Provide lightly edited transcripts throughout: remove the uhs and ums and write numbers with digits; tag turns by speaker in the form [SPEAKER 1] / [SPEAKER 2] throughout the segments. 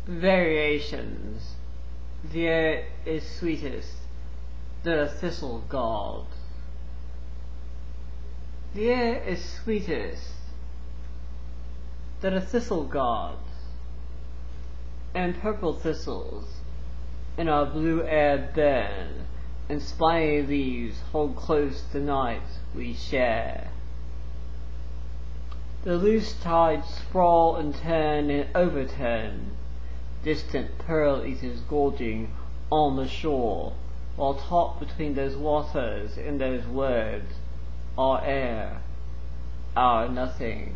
[SPEAKER 1] Variations. The air is sweetest, the thistle god. The air is sweetest, the thistle god, and purple thistles in our blue air burn, and spiny leaves hold close the night we share. The loose tides sprawl and turn and overturn, distant pearl-eaters gorging on the shore, while taught between those waters in those words, our air, our nothing.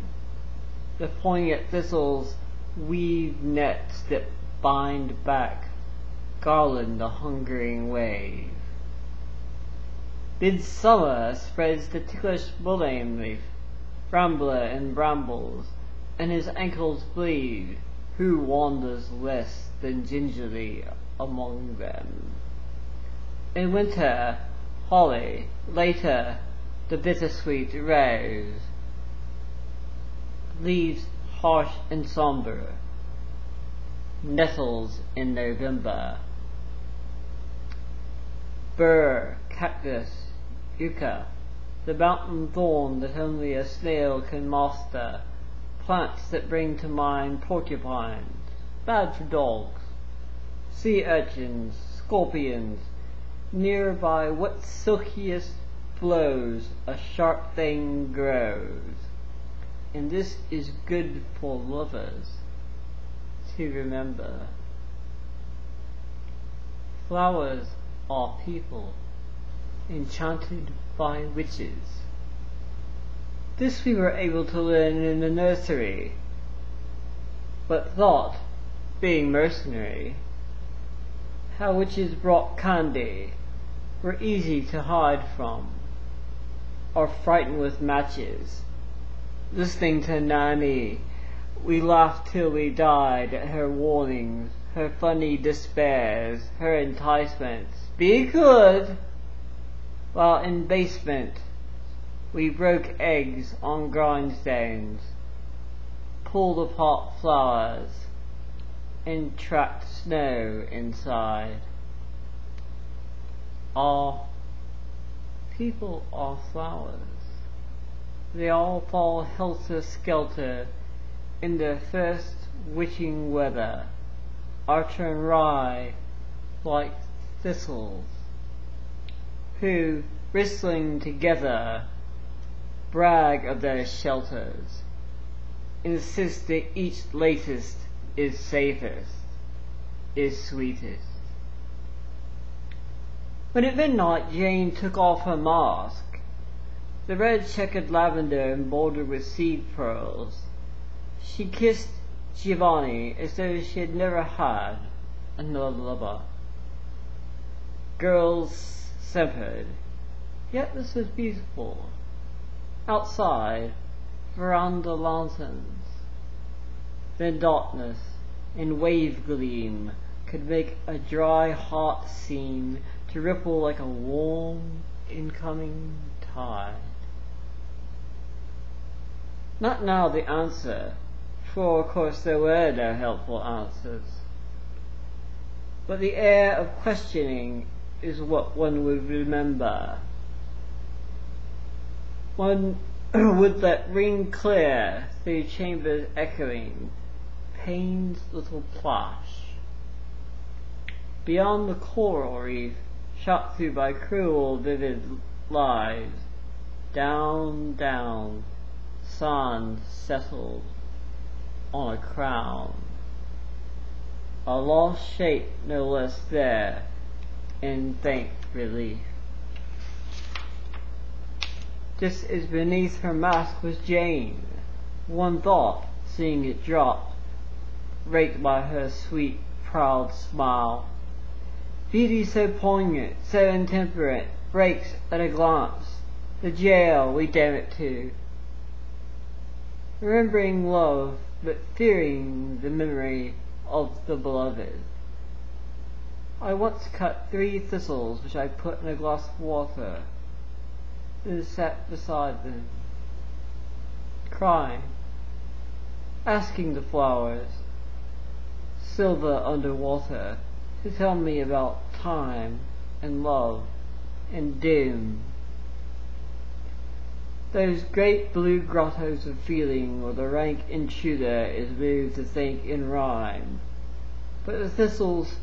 [SPEAKER 1] The poignant thistles weave nets that bind back, garland the hungering wave. Midsummer spreads the ticklish mullein leaf, rambler and brambles, and his ankles bleed, who wanders less than gingerly among them. In winter, holly, later, the bittersweet rose, leaves harsh and sombre, nettles in November. Burr, cactus, yucca, the mountain thorn that only a snail can master, plants that bring to mind porcupines, bad for dogs, sea urchins, scorpions. Nearby what silkiest blows a sharp thing grows, and this is good for lovers to remember. Flowers are people enchanted by witches. This we were able to learn in the nursery, but thought, being mercenary, how witches brought candy, were easy to hide from, or frighten with matches. Listening to Nanny, we laughed till we died at her warnings, her funny despairs, her enticements, be good! While in basement we broke eggs on grindstones, pulled apart flowers, and tracked snow inside. All people are flowers. They all fall helter-skelter in their first witching weather, archer and rye like thistles, who, bristling together, brag of their shelters, insist that each latest is safest, is sweetest. When at midnight Jane took off her mask, the red-checkered lavender embroidered with seed pearls, she kissed Giovanni as though she had never had another lover. Girls simpered, yet this was beautiful. Outside, veranda lanterns, then darkness and wave gleam could make a dry heart seem to ripple like a warm incoming tide. Not now the answer, for of course there were no helpful answers. But the air of questioning is what one would remember. One would let ring clear through chambers echoing, Payne's little plash. Beyond the coral reef, shot through by cruel, vivid lives, down, down, sun settled on a crown. A lost shape no less there, in faint relief. Just as beneath her mask was Jane, one thought, seeing it drop, raked by her sweet, proud smile. Beauty so poignant, so intemperate, breaks at a glance the jail we damn it to. Remembering love, but fearing the memory of the beloved. I once cut 3 thistles which I put in a glass of water, then sat beside them, crying, asking the flowers, silver underwater, to tell me about time and love and doom. Those great blue grottos of feeling where the rank intruder is moved to think in rhyme. But the thistles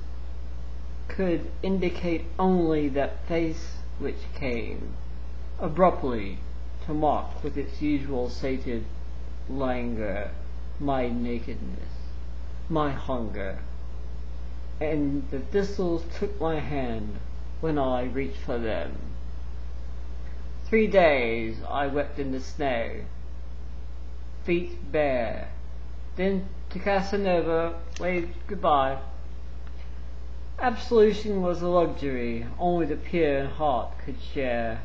[SPEAKER 1] could indicate only that face which came abruptly to mock with its usual sated languor my nakedness, my hunger. And the thistles took my hand when I reached for them. 3 days I wept in the snow, feet bare. Then to Casanova waved goodbye. Absolution was a luxury only the pure in heart could share.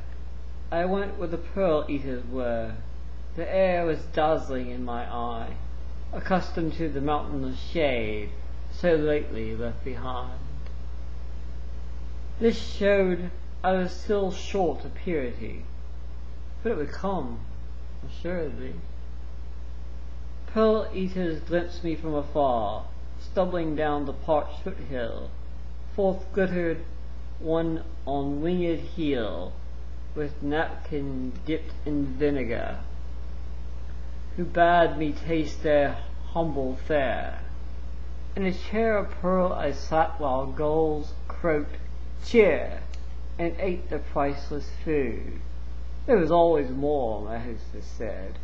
[SPEAKER 1] I went where the pearl eaters were. The air was dazzling in my eye, accustomed to the mountainous shade so lately left behind. This showed I was still short of purity, but it would come, assuredly. Pearl eaters glimpsed me from afar, stumbling down the parched foothill. Forth glittered one on winged heel, with napkin dipped in vinegar, who bade me taste their humble fare. In a chair of pearl I sat while gulls croaked cheer, and ate the priceless food. There was always more, my hostess said.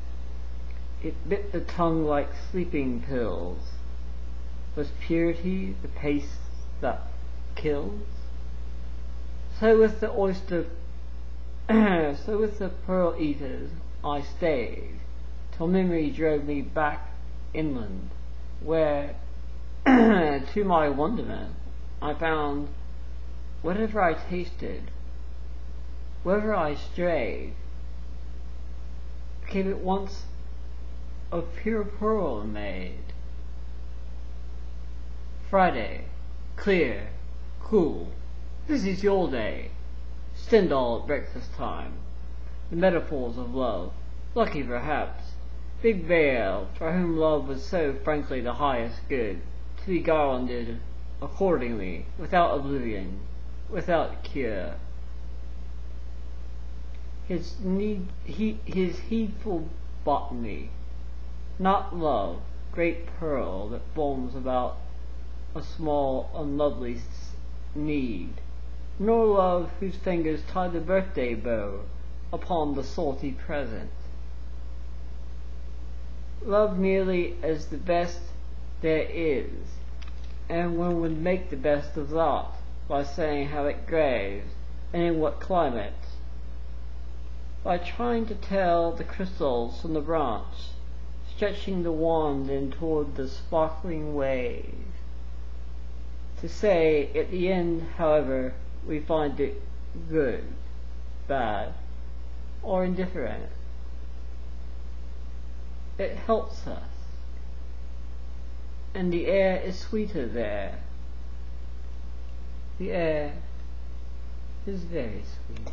[SPEAKER 1] It bit the tongue like sleeping pills. Was purity the paste that kills? So with the pearl eaters I stayed, till memory drove me back inland, where, to my wonderment, I found whatever I tasted, wherever I strayed, became at once of pure pearl made. Friday, clear, cool. This is your day. Stendhal at breakfast time. The metaphors of love. Lucky perhaps. Big Vale, for whom love was so frankly the highest good, to be garlanded accordingly, without oblivion, without cure. His heedful botany, not love, great pearl that foams about a small unlovely need, nor love whose fingers tie the birthday bow upon the salty present. Love merely as the best there is, and one would make the best of that by saying how it grows and in what climates, by trying to tell the crystals from the branch, stretching the wand in toward the sparkling wave. To say at the end, however, we find it good, bad, or indifferent. It helps us, and the air is sweeter there. The air is very sweet.